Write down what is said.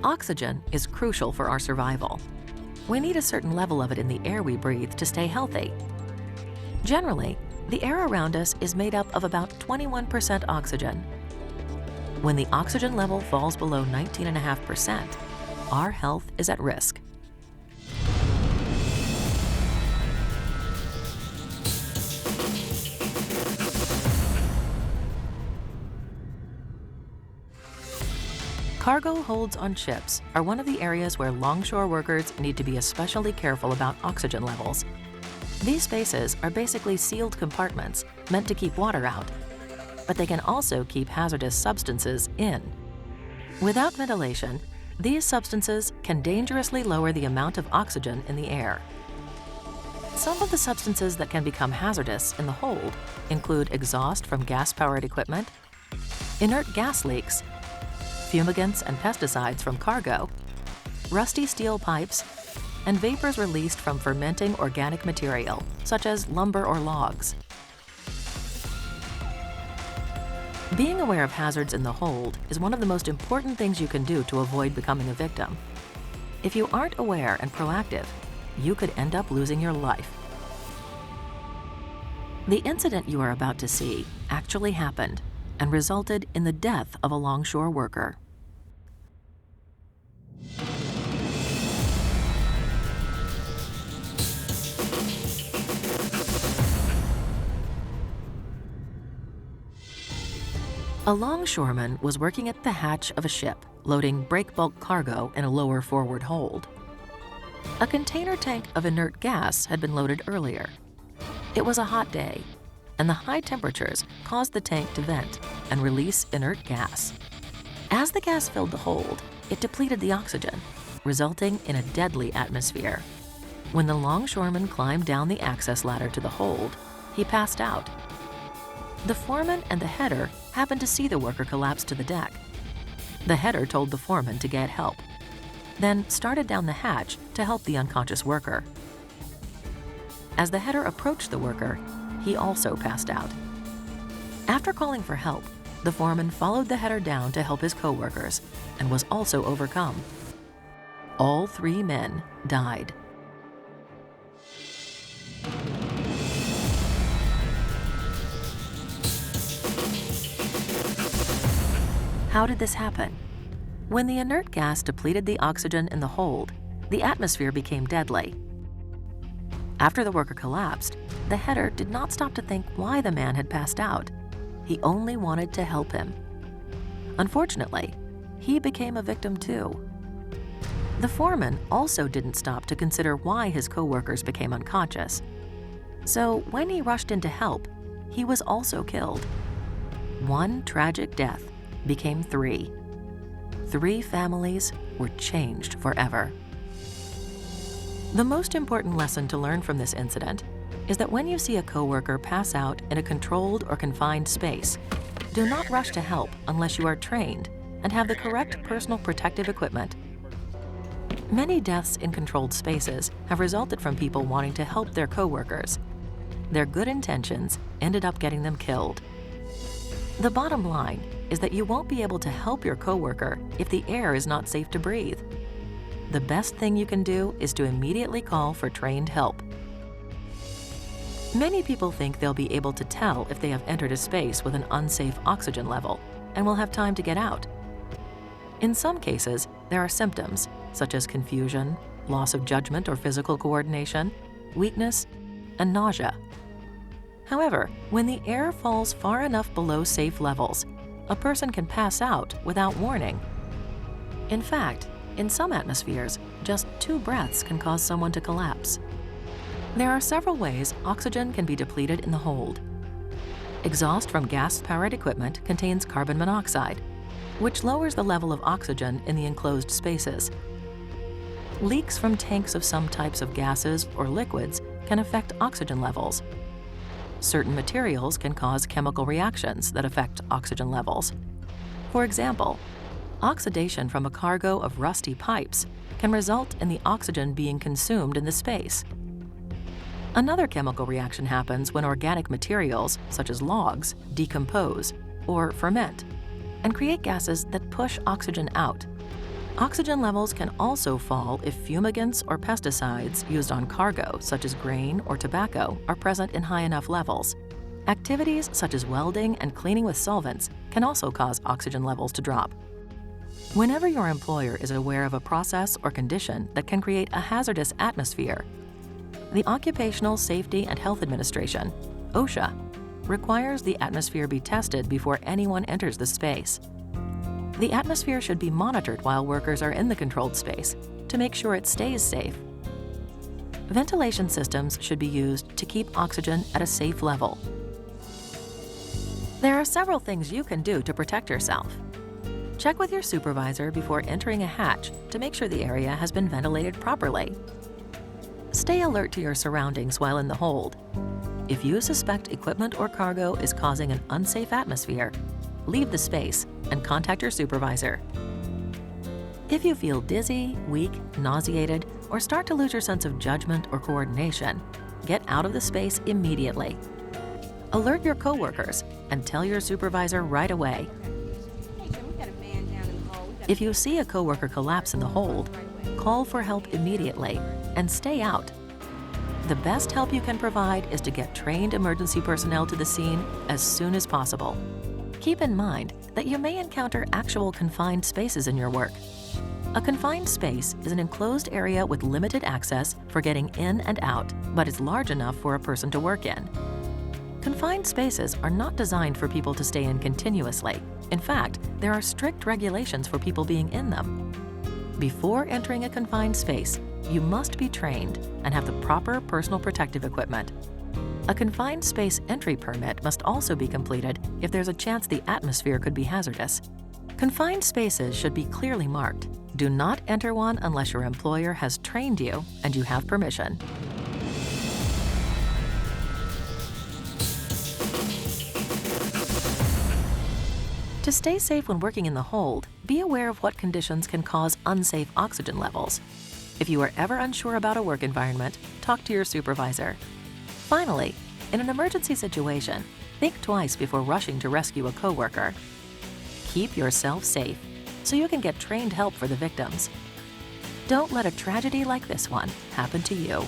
Oxygen is crucial for our survival. We need a certain level of it in the air we breathe to stay healthy. Generally, the air around us is made up of about 21% oxygen. When the oxygen level falls below 19.5%, our health is at risk. Cargo holds on ships are one of the areas where longshore workers need to be especially careful about oxygen levels. These spaces are basically sealed compartments meant to keep water out, but they can also keep hazardous substances in. Without ventilation, these substances can dangerously lower the amount of oxygen in the air. Some of the substances that can become hazardous in the hold include exhaust from gas-powered equipment, inert gas leaks, fumigants and pesticides from cargo, rusty steel pipes, and vapors released from fermenting organic material, such as lumber or logs. Being aware of hazards in the hold is one of the most important things you can do to avoid becoming a victim. If you aren't aware and proactive, you could end up losing your life. The incident you are about to see actually happened and resulted in the death of a longshore worker. A longshoreman was working at the hatch of a ship, loading break-bulk cargo in a lower forward hold. A container tank of inert gas had been loaded earlier. It was a hot day, and the high temperatures caused the tank to vent and release inert gas. As the gas filled the hold, it depleted the oxygen, resulting in a deadly atmosphere. When the longshoreman climbed down the access ladder to the hold, he passed out. The foreman and the header happened to see the worker collapse to the deck. The header told the foreman to get help, then started down the hatch to help the unconscious worker. As the header approached the worker, he also passed out. After calling for help, the foreman followed the header down to help his co-workers and was also overcome. All 3 men died. How did this happen? When the inert gas depleted the oxygen in the hold, the atmosphere became deadly. After the worker collapsed, the header did not stop to think why the man had passed out. He only wanted to help him. Unfortunately, he became a victim too. The foreman also didn't stop to consider why his co-workers became unconscious. So when he rushed in to help, he was also killed. One tragic death became 3. 3 families were changed forever. The most important lesson to learn from this incident is that when you see a coworker pass out in a controlled or confined space, do not rush to help unless you are trained and have the correct personal protective equipment. Many deaths in controlled spaces have resulted from people wanting to help their coworkers. Their good intentions ended up getting them killed. The bottom line is that you won't be able to help your coworker if the air is not safe to breathe. The best thing you can do is to immediately call for trained help. Many people think they'll be able to tell if they have entered a space with an unsafe oxygen level and will have time to get out. In some cases, there are symptoms such as confusion, loss of judgment or physical coordination, weakness, and nausea. However, when the air falls far enough below safe levels, a person can pass out without warning. In fact, in some atmospheres, just 2 breaths can cause someone to collapse. There are several ways oxygen can be depleted in the hold. Exhaust from gas-powered equipment contains carbon monoxide, which lowers the level of oxygen in the enclosed spaces. Leaks from tanks of some types of gases or liquids can affect oxygen levels. Certain materials can cause chemical reactions that affect oxygen levels. For example, oxidation from a cargo of rusty pipes can result in the oxygen being consumed in the space. Another chemical reaction happens when organic materials, such as logs, decompose or ferment and create gases that push oxygen out. Oxygen levels can also fall if fumigants or pesticides used on cargo, such as grain or tobacco, are present in high enough levels. Activities such as welding and cleaning with solvents can also cause oxygen levels to drop. Whenever your employer is aware of a process or condition that can create a hazardous atmosphere, the Occupational Safety and Health Administration, OSHA, requires the atmosphere be tested before anyone enters the space. The atmosphere should be monitored while workers are in the controlled space to make sure it stays safe. Ventilation systems should be used to keep oxygen at a safe level. There are several things you can do to protect yourself. Check with your supervisor before entering a hatch to make sure the area has been ventilated properly. Stay alert to your surroundings while in the hold. If you suspect equipment or cargo is causing an unsafe atmosphere, leave the space and contact your supervisor. If you feel dizzy, weak, nauseated, or start to lose your sense of judgment or coordination, get out of the space immediately. Alert your coworkers and tell your supervisor right away. If you see a coworker collapse in the hold, call for help immediately and stay out. The best help you can provide is to get trained emergency personnel to the scene as soon as possible. Keep in mind that you may encounter actual confined spaces in your work. A confined space is an enclosed area with limited access for getting in and out, but is large enough for a person to work in. Confined spaces are not designed for people to stay in continuously. In fact, there are strict regulations for people being in them. Before entering a confined space, you must be trained and have the proper personal protective equipment. A confined space entry permit must also be completed if there's a chance the atmosphere could be hazardous. Confined spaces should be clearly marked. Do not enter one unless your employer has trained you and you have permission. To stay safe when working in the hold, be aware of what conditions can cause unsafe oxygen levels. If you are ever unsure about a work environment, talk to your supervisor. Finally, in an emergency situation, think twice before rushing to rescue a coworker. Keep yourself safe so you can get trained help for the victims. Don't let a tragedy like this one happen to you.